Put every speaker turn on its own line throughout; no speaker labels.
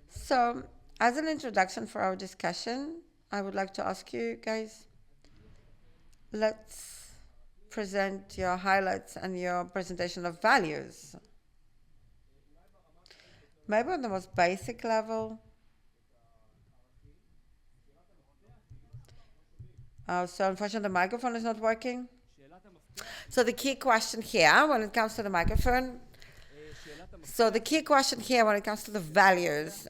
So, as an introduction for our discussion, I would like to ask you guys, let's present your highlights and your presentation of values. Maybe on the most basic level. So unfortunately, the microphone is not working. So the key question here, when it comes to the microphone, so the key question here, when it comes to the values,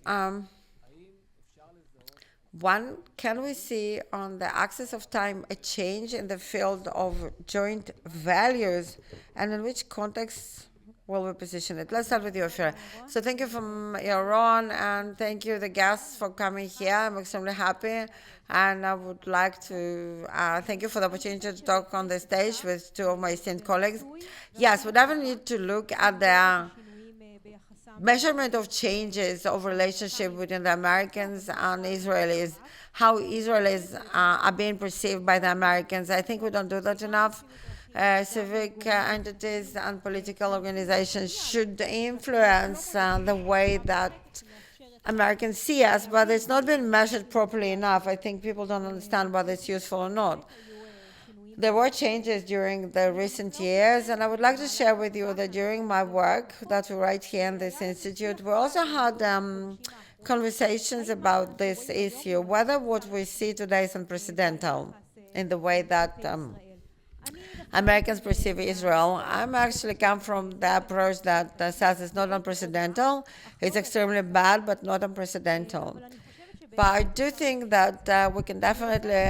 one, can we see on the axis of time a change in the field of joint values, and in which context will we position it? Let's start with you, Ofir. So thank you from Yaron, and thank you, the guests, for coming here. I'm extremely happy, and I would like to thank you for the opportunity to talk on the stage with two of my esteemed colleagues. Yes, we definitely need to look at the measurement of changes of relationship between the Americans and Israelis, how Israelis are being perceived by the Americans. I think we don't do that enough. Civic entities and political organizations should influence the way that Americans see us, but it's not been measured properly enough. I think people don't understand whether it's useful or not. There were changes during the recent years, and I would like to share with you that during my work that we right here in this institute, we also had conversations about this issue, whether what we see today is unprecedented in the way that Americans perceive Israel. I'm actually come from the approach that says it's not unprecedented, it's extremely bad, but not unprecedented. But I do think that we can definitely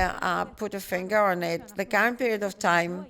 put a finger on it. The current period of time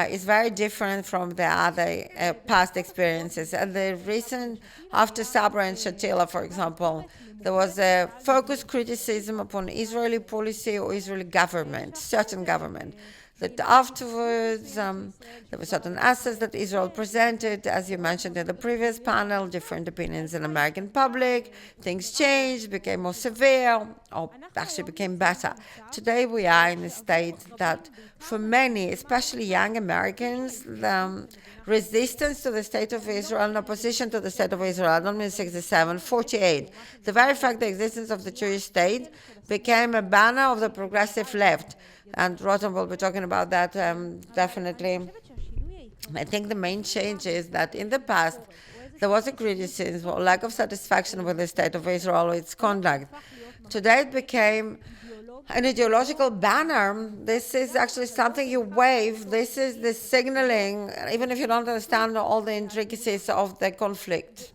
is very different from the other past experiences. And the recent, after Sabra and Churchill, for example, there was a focused criticism upon Israeli policy or Israeli government, certain government. That afterwards, there were certain assets that Israel presented, as you mentioned in the previous panel, different opinions in the American public. Things changed, became more severe, or actually became better. Today we are in a state that for many, especially young Americans, the resistance to the state of Israel and opposition to the state of Israel, I don't mean 67, 48, the very fact the existence of the Jewish state became a banner of the progressive left. And Rotem will be talking about that definitely. I think the main change is that in the past, there was a criticism or lack of satisfaction with the state of Israel or its conduct. Today it became an ideological banner. This is actually something you wave. This is the signaling, even if you don't understand all the intricacies of the conflict.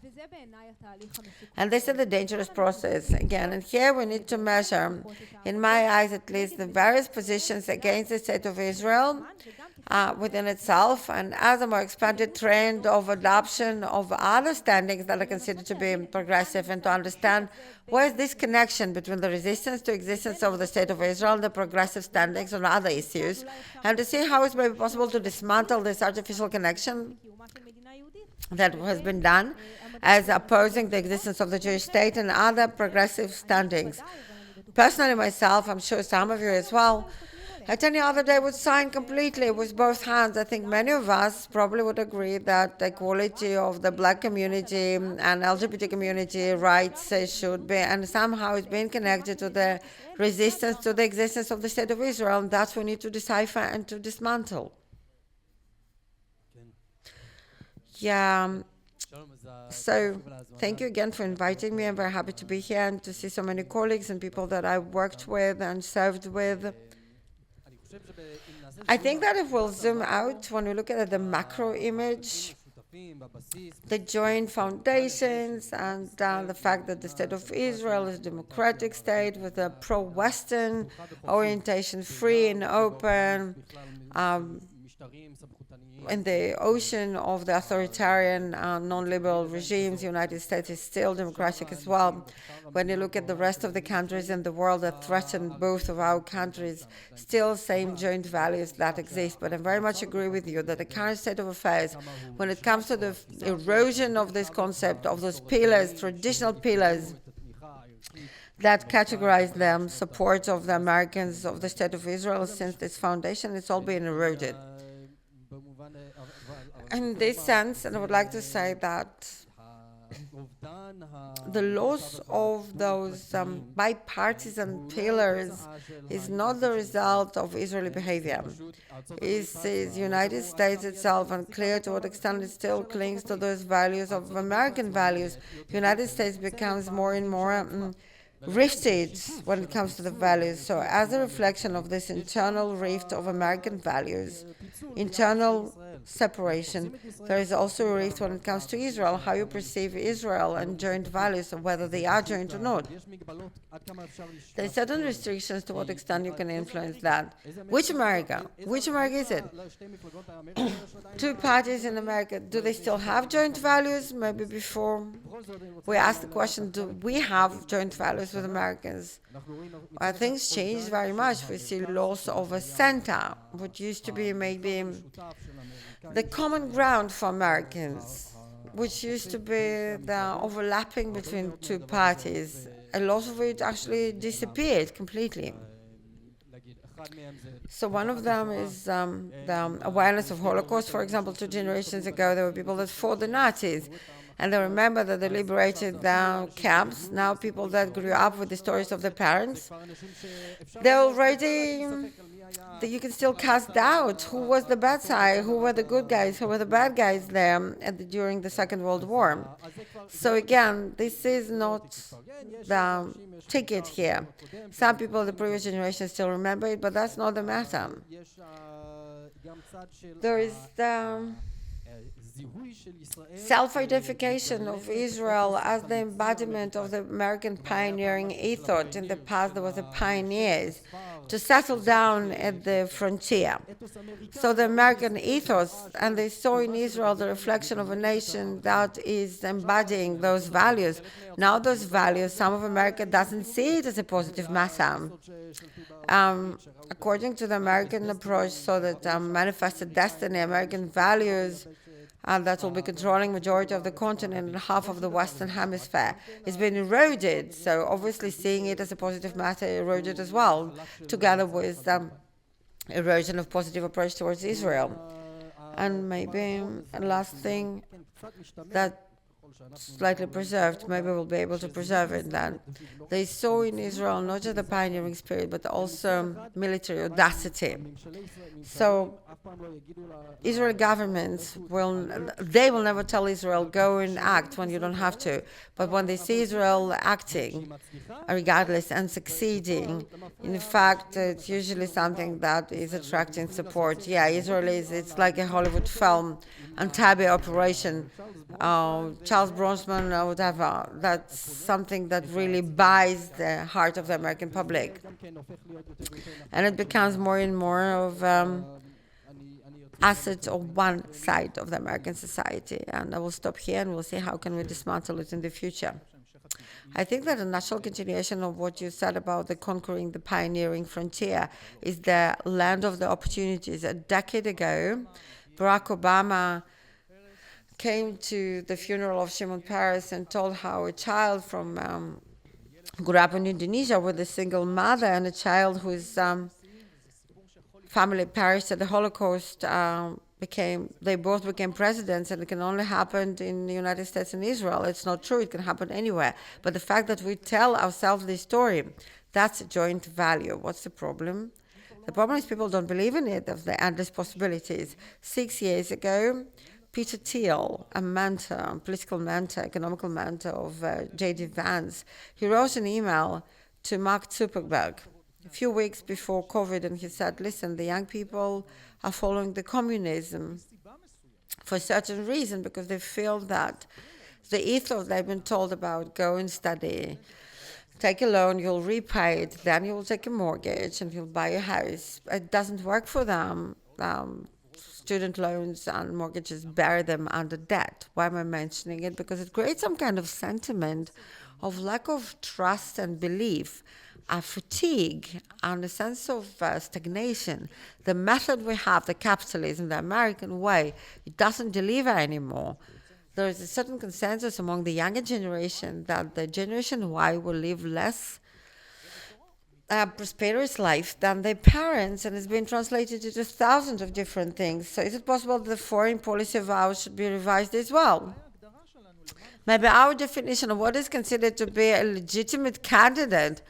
And this is the dangerous process again. And here we need to measure, in my eyes at least, the various positions against the state of Israel within itself, and as a more expanded trend of adoption of other standings that are considered to be progressive, and to understand where is this connection between the resistance to existence of the state of Israel and the progressive standings on other issues, and to see how it may be possible to dismantle this artificial connection that has been done as opposing the existence of the Jewish state and other progressive standings. Personally, myself, I'm sure some of you as well, at any other day would sign completely with both hands. I think many of us probably would agree that the equality of the black community and LGBT community rights should be, and somehow it's been connected to the resistance to the existence of the state of Israel, and that's what we need to decipher and to dismantle. Yeah. So thank you again for inviting me. I'm very happy to be here and to see so many colleagues and people that I worked with and served with. I think that if we'll zoom out, when we look at the macro image, the joint foundations and the fact that the state of Israel is a democratic state with a pro-Western orientation, free and open, in the ocean of the authoritarian, non-liberal regimes, the United States is still democratic as well. When you look at the rest of the countries in the world that threaten both of our countries, still same joint values that exist. But I very much agree with you that the current state of affairs, when it comes to the erosion of this concept, of those pillars, traditional pillars, that categorize them, support of the Americans, of the state of Israel since this foundation, it's all been eroded. In this sense, and I would like to say that the loss of those bipartisan pillars is not the result of Israeli behavior. It is United States itself, unclear to what extent it still clings to those values of American values. The United States becomes more and more rifted when it comes to the values. So as a reflection of this internal rift of American values, internal separation, there is also a rift when it comes to Israel, how you perceive Israel and joint values, of whether they are joint or not. There are certain restrictions to what extent you can influence that. Which America? Which America is it? Two parties in America, do they still have joint values? Maybe before we ask the question, do we have joint values with Americans? Things changed very much. We see loss of a center, which used to be maybe the common ground for Americans, which used to be the overlapping between two parties. A lot of it actually disappeared completely. So one of them is the awareness of Holocaust. For example, 2 generations ago, there were people that fought the Nazis, and they remember that they liberated the camps. Now people that grew up with the stories of their parents, they're already, you can still cast doubt who was the bad side, who were the good guys, who were the bad guys there during the Second World War. So again, this is not the ticket here. Some people of the previous generation still remember it, but that's not the matter. There is the self-identification of Israel as the embodiment of the American pioneering ethos. In the past, there was the pioneers to settle down at the frontier. So the American ethos, and they saw in Israel the reflection of a nation that is embodying those values. Now those values, some of America doesn't see it as a positive matter. According to the American approach, so that manifested destiny, American values, that will be controlling majority of the continent and half of the Western Hemisphere, is being eroded. So obviously seeing it as a positive matter eroded as well, together with erosion of positive approach towards Israel. And maybe a last thing that slightly preserved, maybe we'll be able to preserve it, that they saw in Israel not just the pioneering spirit, but also military audacity. So Israeli governments they will never tell Israel, go and act when you don't have to. But when they see Israel acting, regardless, and succeeding, in fact, it's usually something that is attracting support. Yeah, Israel it's like a Hollywood film, Entebbe operation, Charles Bronson or whatever. That's something that really buys the heart of the American public. And it becomes more and more of assets of one side of the American society. And I will stop here and we'll see how can we dismantle it in the future. I think that a natural continuation of what you said about the conquering the pioneering frontier is the land of the opportunities. A decade ago, Barack Obama came to the funeral of Shimon Peres and told how a child from grew up in Indonesia with a single mother and a child whose family perished at the Holocaust they both became presidents, and it can only happen in the United States and Israel. It's not true, it can happen anywhere. But the fact that we tell ourselves this story, that's a joint value. What's the problem? The problem is people don't believe in it, of the endless possibilities. 6 years ago, Peter Thiel, a mentor, a political mentor, economical mentor of J.D. Vance, he wrote an email to Mark Zuckerberg a few weeks before COVID, and he said, listen, the young people are following the communism for a certain reason, because they feel that the ethos they've been told about, go and study, take a loan, you'll repay it, then you'll take a mortgage and you'll buy a house. It doesn't work for them. Student loans and mortgages bury them under debt. Why am I mentioning it? Because it creates some kind of sentiment of lack of trust and belief, a fatigue, and a sense of stagnation. The method we have, the capitalism, the American way, it doesn't deliver anymore. There is a certain consensus among the younger generation that the Generation Y will live less prosperous life than their parents, and it's been translated into thousands of different things. So is it possible that the foreign policy of ours should be revised as well? Maybe our definition of what is considered to be a legitimate candidate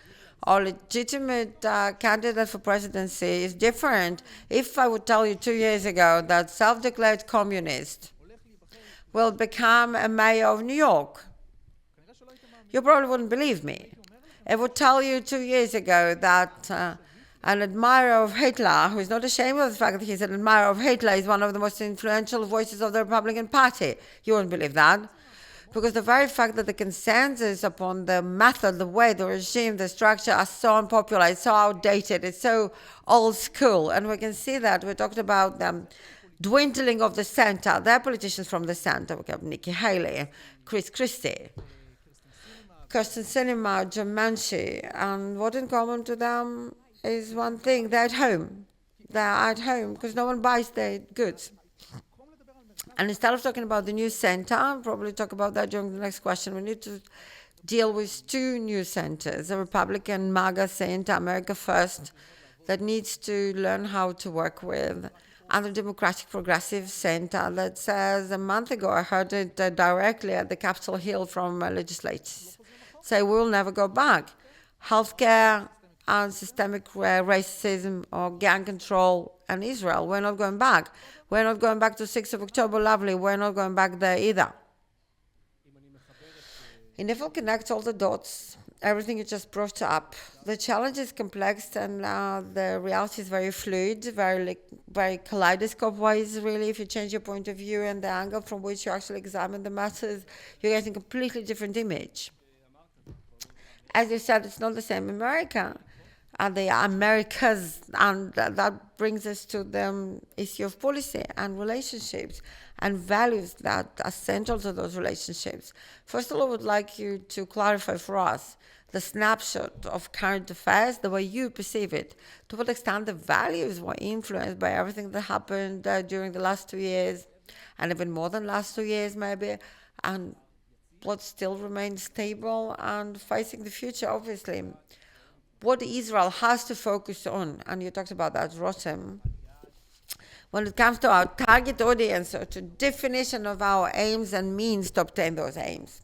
or legitimate candidate for presidency is different. If I would tell you 2 years ago that self-declared communist will become a mayor of New York, you probably wouldn't believe me. I would tell you 2 years ago that an admirer of Hitler, who is not ashamed of the fact that he's an admirer of Hitler, is one of the most influential voices of the Republican Party. You wouldn't believe that. Because the very fact that the consensus upon the method, the way, the regime, the structure are so unpopular, it's so outdated, it's so old school. And we can see that. We talked about the dwindling of the center. There are politicians from the center. We have Nikki Haley, Chris Christie, Kirsten Sinema, Jim Manchin. And what in common to them is one thing: they're at home. They're at home because no one buys their goods. And instead of talking about the new center, I'll probably talk about that during the next question. We need to deal with two new centers: a Republican MAGA center, America First, that needs to learn how to work with, and the Democratic Progressive Center that says, a month ago I heard it directly at the Capitol Hill from legislators, say we'll never go back. Healthcare and systemic racism or gang control and Israel, we're not going back. We're not going back to 6th of October, lovely. We're not going back there either. And if we connect all the dots, everything you just brought up, the challenge is complex and the reality is very fluid, very kaleidoscope-wise, really. If you change your point of view and the angle from which you actually examine the matters, you're getting a completely different image. As you said, it's not the same America. The Americas, and that brings us to the issue of policy and relationships and values that are central to those relationships. First of all, I would like you to clarify for us the snapshot of current affairs, the way you perceive it. To what extent the values were influenced by everything that happened during the last 2 years, and even more than last 2 years maybe, and what still remains stable and facing the future, obviously. What Israel has to focus on, and you talked about that, Rotem, when it comes to our target audience or to definition of our aims and means to obtain those aims.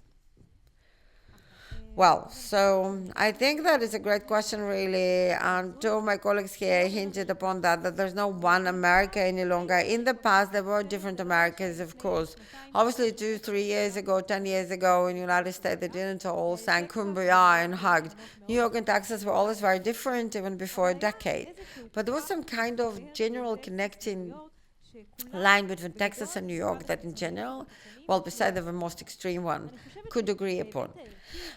Well, so I think that is a great question, really, and two of my colleagues here hinted upon that there's no one America any longer. In the past, there were different Americas, of course. Obviously, 2, 3 years ago, 10 years ago, in the United States, they didn't all sang Kumbaya and hugged. New York and Texas were always very different, even before a decade. But there was some kind of general connecting line between Texas and New York that in general, well, besides the most extreme one, could agree upon.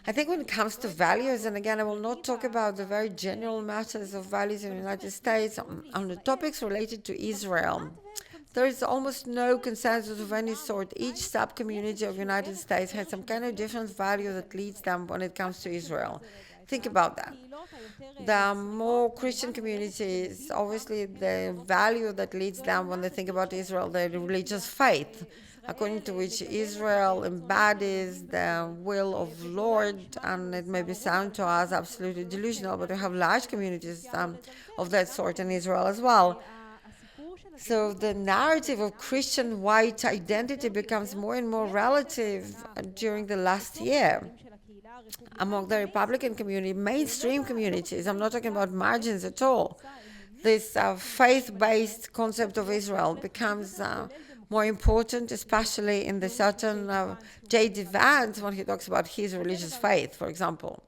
I think when it comes to values, and again, I will not talk about the very general matters of values in the United States, on the topics related to Israel, there is almost no consensus of any sort. Each sub-community of the United States has some kind of different value that leads them when it comes to Israel. Think about that. The more Christian communities, obviously the value that leads them when they think about Israel, their religious faith, according to which Israel embodies the will of the Lord, and it may be sound to us absolutely delusional, but we have large communities of that sort in Israel as well. So the narrative of Christian white identity becomes more and more relative during the last year. Among the Republican community, mainstream communities, I'm not talking about margins at all, this faith-based concept of Israel becomes more important, especially in the certain J.D. Vance when he talks about his religious faith, for example.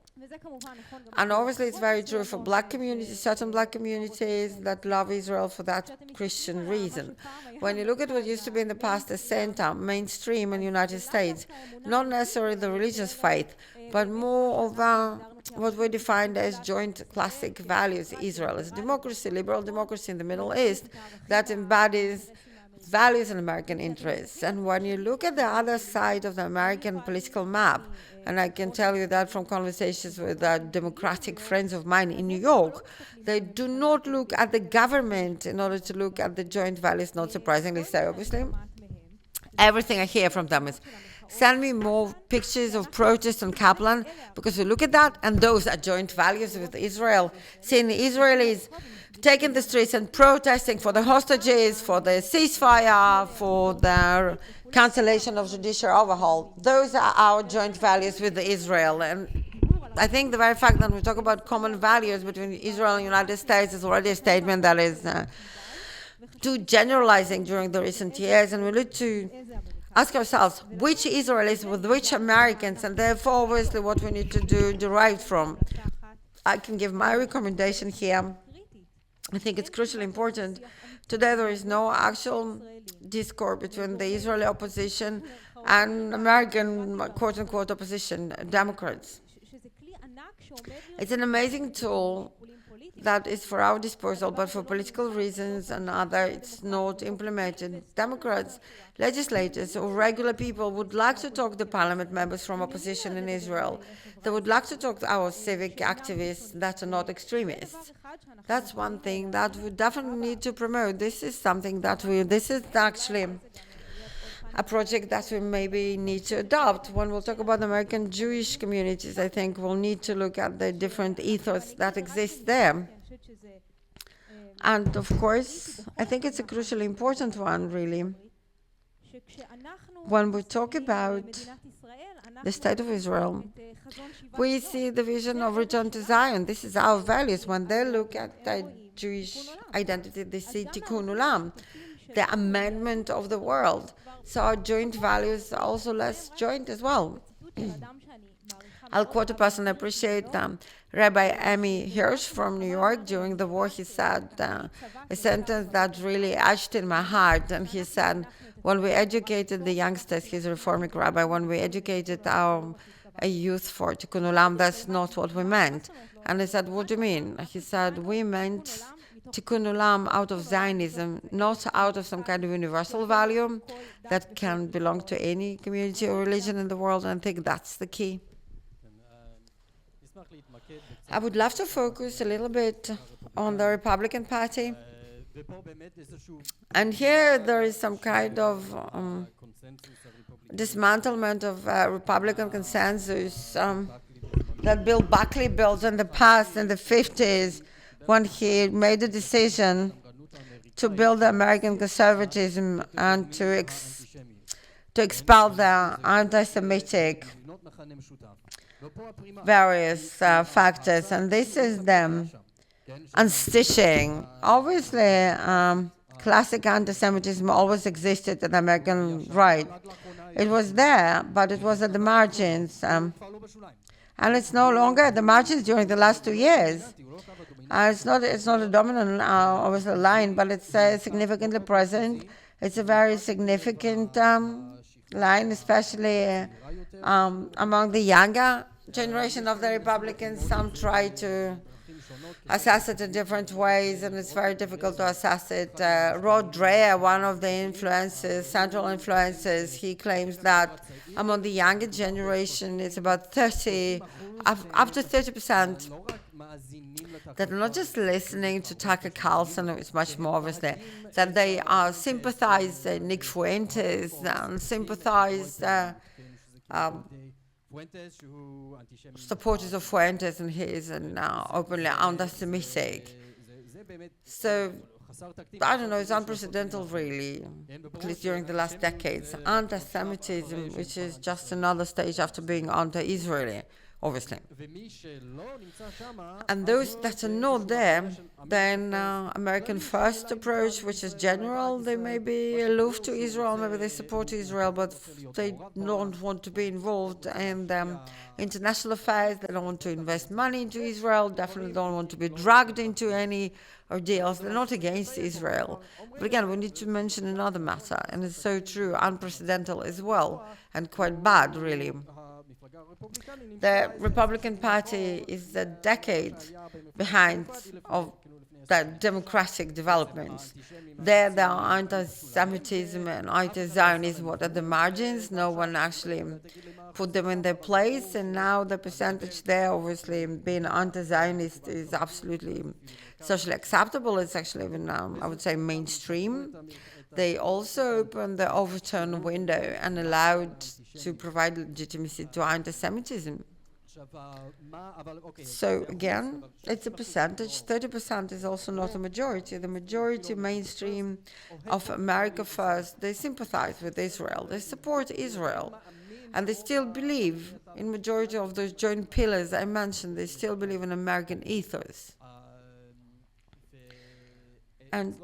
And obviously it's very true for black communities, certain black communities that love Israel for that Christian reason. When you look at what used to be in the past the center, mainstream in the United States, not necessarily the religious faith, but more of what we defined as joint classic values. Israel is a democracy, liberal democracy in the Middle East that embodies values and American interests. And when you look at the other side of the American political map, and I can tell you that from conversations with Democratic friends of mine in New York, they do not look at the government in order to look at the joint values, not surprisingly so, obviously. Everything I hear from them is Send me more pictures of protests on Kaplan, because we look at that, and those are joint values with Israel. Seeing the Israelis taking the streets and protesting for the hostages, for the ceasefire, for the cancellation of judicial overhaul. Those are our joint values with Israel. And I think the very fact that we talk about common values between Israel and the United States is already a statement that is too generalizing during the recent years, and we need to ask ourselves which Israelis with which Americans, and therefore obviously what we need to do derived from. I can give my recommendation here. I think it's crucially important. Today there is no actual discord between the Israeli opposition and American quote-unquote opposition, Democrats. It's an amazing tool that is for our disposal, but for political reasons and other, it's not implemented. Democrats, legislators, or regular people would like to talk to parliament members from opposition in Israel. They would like to talk to our civic activists that are not extremists. That's one thing that we definitely need to promote. This is something that this is actually a project that we maybe need to adopt. When we'll talk about American Jewish communities, I think we'll need to look at the different ethos that exists there. And of course, I think it's a crucially important one, really. When we talk about the State of Israel, we see the vision of return to Zion. This is our values. When they look at the Jewish identity, they see Tikkun Olam, the amendment of the world. So our joint values are also less joint as well. I'll quote a person I appreciate, Rabbi Amy Hirsch from New York. During the war, he said a sentence that really etched in my heart. And he said, when we educated the youngsters, he's a Reformic rabbi, when we educated our youth for Tikkun Olam, that's not what we meant. And I said, what do you mean? He said, we meant Tikkun Olam out of Zionism, not out of some kind of universal value that can belong to any community or religion in the world. And I think that's the key. I would love to focus a little bit on the Republican Party. And here there is some kind of dismantlement of Republican consensus that Bill Buckley built in the past, in the 50s, when he made a decision to build American conservatism and to expel the anti-Semitic various factors. And this is them unstitching. Obviously, classic anti-Semitism always existed in the American right. It was there, but it was at the margins. And it's no longer at the margins during the last 2 years. It's not a dominant, obviously, line, but it's significantly present. It's a very significant line, especially among the younger generation of the Republicans. Some try to assess it in different ways, and it's very difficult to assess it. Rod Dreher, one of the central influences, he claims that among the younger generation, it's about 30, up to 30%, that are not just listening to Tucker Carlson, it's much more obviously, that they sympathize Nick Fuentes and sympathize supporters of Fuentes, and he is now openly anti-Semitic. So, I don't know, it's unprecedented really, at least during the last decades. Anti-Semitism, which is just another stage after being anti-Israeli, obviously. And those that are not there, then American First approach, which is general, they may be aloof to Israel, maybe they support Israel, but they don't want to be involved in international affairs, they don't want to invest money into Israel, definitely don't want to be dragged into any ordeals. They're not against Israel. But again, we need to mention another matter, and it's so true, unprecedented as well, and quite bad, really. The Republican Party is a decade behind of the democratic developments. There are anti-Semitism and anti-Zionism at the margins. No one actually put them in their place, and now the percentage there, obviously, being anti-Zionist is absolutely socially acceptable. It's actually even, I would say, mainstream. They also opened the overturn window and allowed to provide legitimacy to anti-Semitism. So again, it's a percentage. 30% is also not a majority. The majority mainstream of America First, they sympathize with Israel. They support Israel. And they still believe in majority of those joint pillars I mentioned. They still believe in American ethos. And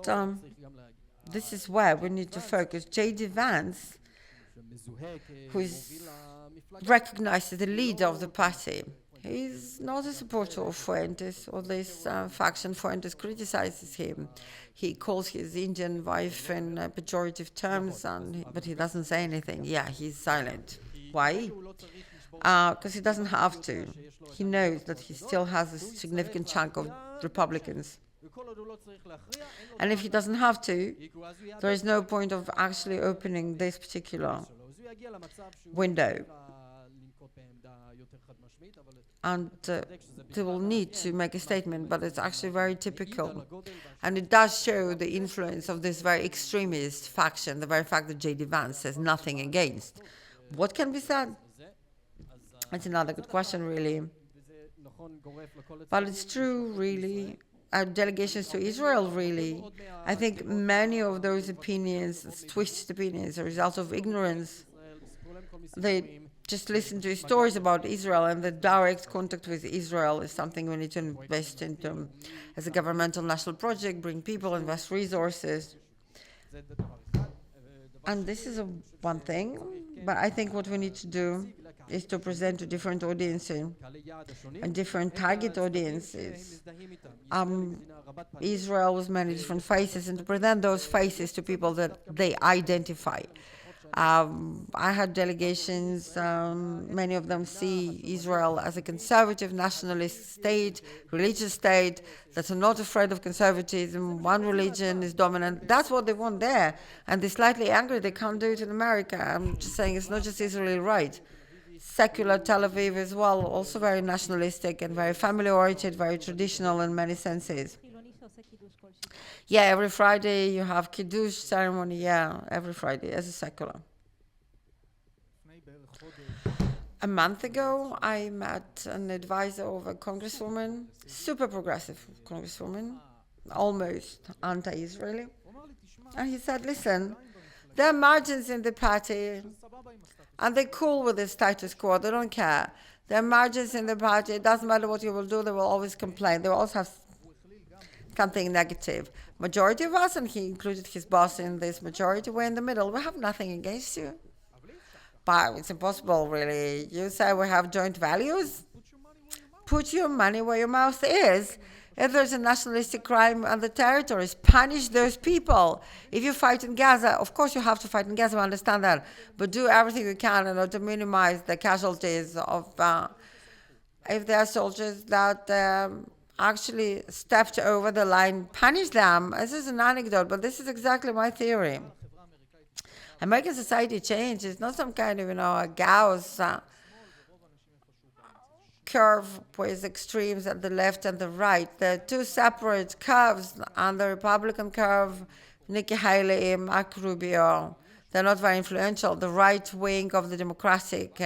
this is where we need to focus. J.D. Vance, who is recognized as the leader of the party, he's not a supporter of Fuentes or this faction. Fuentes criticizes him. He calls his Indian wife in pejorative terms, but he doesn't say anything. Yeah, he's silent. Why? Because he doesn't have to. He knows that he still has a significant chunk of Republicans. And if he doesn't have to, there is no point of actually opening this particular window. And they will need to make a statement, but it's actually very typical. And it does show the influence of this very extremist faction, the very fact that J.D. Vance says nothing against. What can be said? It's another good question, really. But it's true, really. Delegations to Israel, really. I think many of those opinions, twisted opinions, are a result of ignorance. They just listen to stories about Israel, and the direct contact with Israel is something we need to invest into as a governmental national project, bring people, invest resources. And this is one thing, but I think what we need to do is to present to different audiences and different target audiences. Israel with many different faces, and to present those faces to people that they identify. I had delegations, many of them see Israel as a conservative nationalist state, religious state, that are not afraid of conservatism. One religion is dominant. That's what they want there. And they're slightly angry they can't do it in America. I'm just saying it's not just Israeli right. Secular Tel Aviv as well, also very nationalistic and very family-oriented, very traditional in many senses. Yeah, every Friday you have Kiddush ceremony, yeah, every Friday as a secular. A month ago, I met an advisor of a congresswoman, super progressive congresswoman, almost anti-Israeli. And he said, listen, there are margins in the party, and they're cool with the status quo, they don't care. There are margins in the party, it doesn't matter what you will do, they will always complain. They will always have something negative. Majority of us, and he included his boss in this majority, we're in the middle. We have nothing against you. But it's impossible, really. You say we have joint values? Put your money where your mouth is. If there's a nationalistic crime on the territories, punish those people. If you fight in Gaza, of course you have to fight in Gaza, I understand that. But do everything you can in order to minimize the casualties of, if there are soldiers that actually stepped over the line, punish them. This is an anecdote, but this is exactly my theory. American society change is not some kind of, a Gauss curve with extremes at the left and the right. There are two separate curves. On the Republican curve, Nikki Haley, Mark Rubio, they're not very influential. The right wing of the Democratic,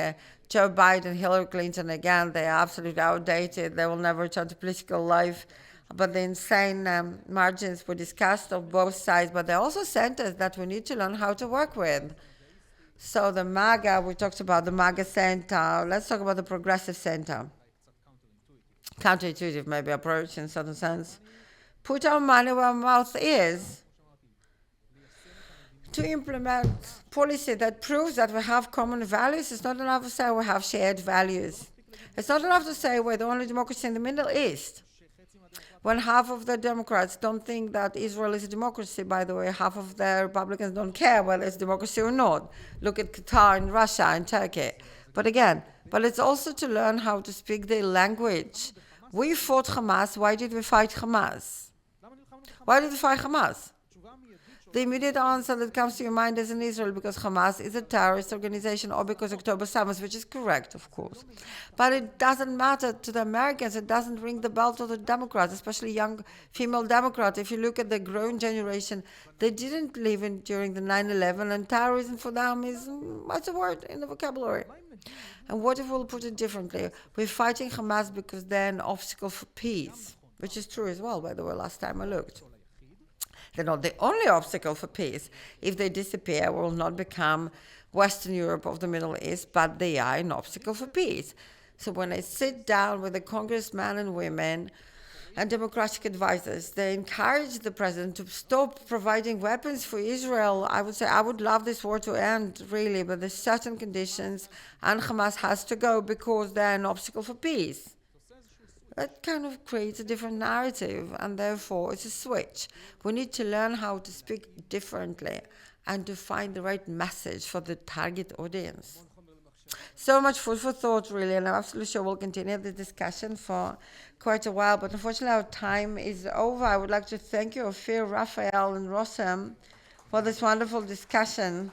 Joe Biden, Hillary Clinton, again, they are absolutely outdated. They will never return to political life. But the insane margins we discussed of both sides, but there are also centers that we need to learn how to work with. So the MAGA, we talked about the MAGA center. Let's talk about the progressive center. Counterintuitive, maybe, approach in certain sense. Put our money where our mouth is. To implement policy that proves that we have common values, it's not enough to say we have shared values. It's not enough to say we're the only democracy in the Middle East. When half of the Democrats don't think that Israel is a democracy, by the way, half of the Republicans don't care whether it's democracy or not. Look at Qatar and Russia and Turkey. But it's also to learn how to speak their language. We fought Hamas. Why did we fight Hamas? Why did we fight Hamas? The immediate answer that comes to your mind isn't Israel because Hamas is a terrorist organization or because October 7th, which is correct, of course. But it doesn't matter to the Americans. It doesn't ring the bell to the Democrats, especially young female Democrats. If you look at the growing generation, they didn't live during the 9/11, and terrorism for them is, what's a word in the vocabulary? And what if we'll put it differently? We're fighting Hamas because they're an obstacle for peace, which is true as well, by the way, last time I looked. They're not the only obstacle for peace. If they disappear, we will not become Western Europe of the Middle East, but they are an obstacle for peace. So when I sit down with the congressmen and women and democratic advisors, they encourage the president to stop providing weapons for Israel. I would say, I would love this war to end, really, but there's certain conditions, and Hamas has to go because they're an obstacle for peace. That kind of creates a different narrative, and therefore it's a switch. We need to learn how to speak differently and to find the right message for the target audience. So much food for thought, really, and I'm absolutely sure we'll continue the discussion for quite a while, but unfortunately our time is over. I would like to thank you, Ofir, Raphael, and Rotem, for this wonderful discussion.